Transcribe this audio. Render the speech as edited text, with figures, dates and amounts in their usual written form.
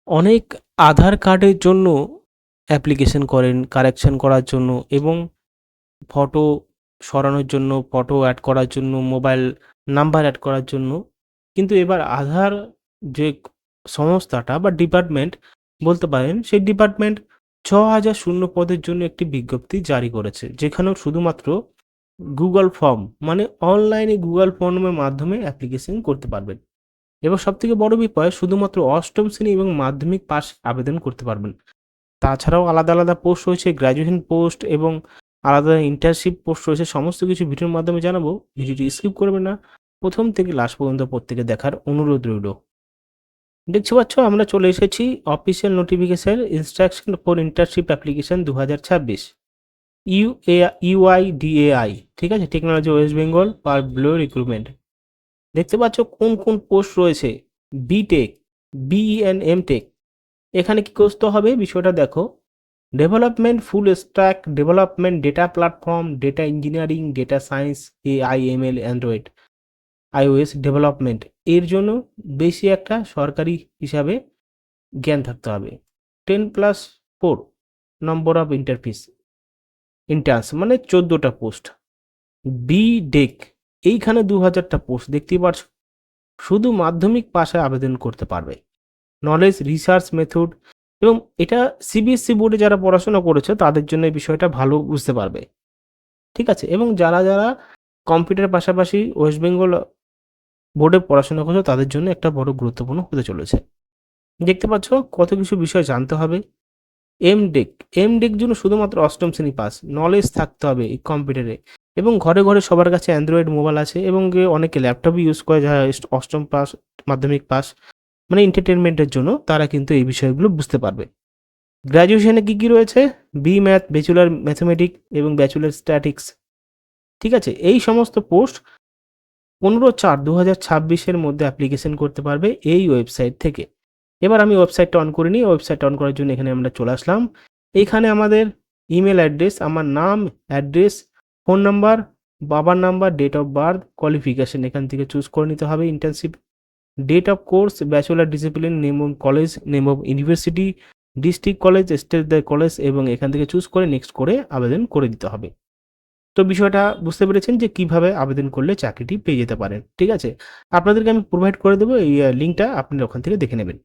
অনেক আধার কার্ডের জন্য অ্যাপ্লিকেশন করেন কারেকশন করার জন্য এবং ফটো সরানোর জন্য, ফটো অ্যাড করার জন্য, মোবাইল নাম্বার অ্যাড করার জন্য। কিন্তু এবার আধার যে সংস্থাটা বা ডিপার্টমেন্ট বলতে পারেন, সেই ডিপার্টমেন্ট ৬,০০০ শূন্য পদের জন্য একটি বিজ্ঞপ্তি জারি করেছে। যেখানেও শুধুমাত্র গুগল ফর্ম মানে অনলাইনে গুগল ফর্মের মাধ্যমে অ্যাপ্লিকেশন করতে পারবেন। এবং সবথেকে বড় বিষয় শুধুমাত্র অষ্টম শ্রেণী এবং মাধ্যমিক পাস আবেদন করতে পারবেন। তাছাড়াও আলাদা, আলাদা পোস্ট রয়েছে, গ্র্যাজুয়েশন পোস্ট এবং আলাদা ইন্টার্নশিপ পোস্ট রয়েছে। সমস্ত কিছু ভিডিওর মাধ্যমে জানাবো। ভিডিওটি স্কিপ করবেন না। প্রথম থেকে লাস্ট পর্যন্ত প্রত্যেকে দেখার অনুরোধ রইল। দেখতে পাচ্ছ আমরা চলে এসেছি official notification instruction for internship application ২০২৬ UIDAI, ঠিক আছে? টেকনোলজি ওয়েস্ট বেঙ্গল পার ব্লো রিক্রুটমেন্ট। দেখতে পাচ্ছ কোন কোন পোস্ট রয়েছে। বিটেক, বিইএন এমটেক, এখানে কি করতে হবে বিষয়টা দেখো। Development full stack development, data platform, data engineering, data science, AIML, Android, iOS development. এর জন্য বেশি একটা সরকারি হিসাবে জ্ঞান থাকতে হবে। 10+4 নম্বর অফ ইন্টার্নস মানে 14টা পোস্ট। বি ডেক, এইখানে 2000টা পোস্ট দেখতেই পাচ্ছ। শুধু মাধ্যমিক পাশে আবেদন করতে পারবে। নলেজ রিসার্চ মেথড, এবং এটা সিবিএসসি বোর্ডে যারা পড়াশোনা করেছে তাদের জন্য এই বিষয়টা ভালো বুঝতে পারবে, ঠিক আছে? এবং যারা যারা কম্পিউটার পাশাপাশি ওয়েস্ট বেঙ্গল বোর্ডে পড়াশোনা করছে তাদের জন্য একটা বড় গুরুত্বপূর্ণ হতে চলেছে। দেখতে পাচ্ছ কত কিছু বিষয় জানতে হবে। এমডেক, এমডেক জন্য শুধুমাত্র অষ্টম শ্রেণী পাস, নলেজ থাকতে হবে এই কম্পিউটারে। এবং ঘরে ঘরে সবার কাছে অ্যান্ড্রয়েড মোবাইল আছে এবং অনেকে ল্যাপটপ ইউজ করে যারা অষ্টম পাস, মাধ্যমিক পাস, মানে এন্টারটেনমেন্টের জন্য তারা কিন্তু এই বিষয়গুলো বুঝতে পারবে। গ্র্যাজুয়েশনে কী কী রয়েছে? বি ম্যাথ, ব্যাচুলার ম্যাথমেটিক্স এবং ব্যাচুলার স্ট্যাটিক্স, ঠিক আছে? এই সমস্ত পোস্ট 15/4/2026 মধ্যে অ্যাপ্লিকেশন করতে পারবে এই ওয়েবসাইট থেকে। এবার আমি ওয়েবসাইটটা অন করে নিই। ওয়েবসাইটটা অন করার জন্য এখানে আমরা চলে আসলাম। এইখানে আমাদের ইমেল অ্যাড্রেস, আমার নাম, অ্যাড্রেস, ফোন নাম্বার, বাবার number, date of birth, qualification এখান থেকে চুজ করে নিতে হবে। Internship date of course, bachelor discipline, name of college, name of university, district college, state the college, এবং এখান থেকে চুজ করে নেক্সট করে আবেদন করে দিতে হবে। তো বিষয়টা বুঝতে পেরেছেন যে কিভাবে আবেদন করলে চাকরিটি পেয়ে যেতে পারেন, ঠিক আছে? আপনাদেরকে আমি প্রোভাইড করে দেবো এই লিঙ্কটা, আপনারা ওখান থেকে দেখে নেবেন।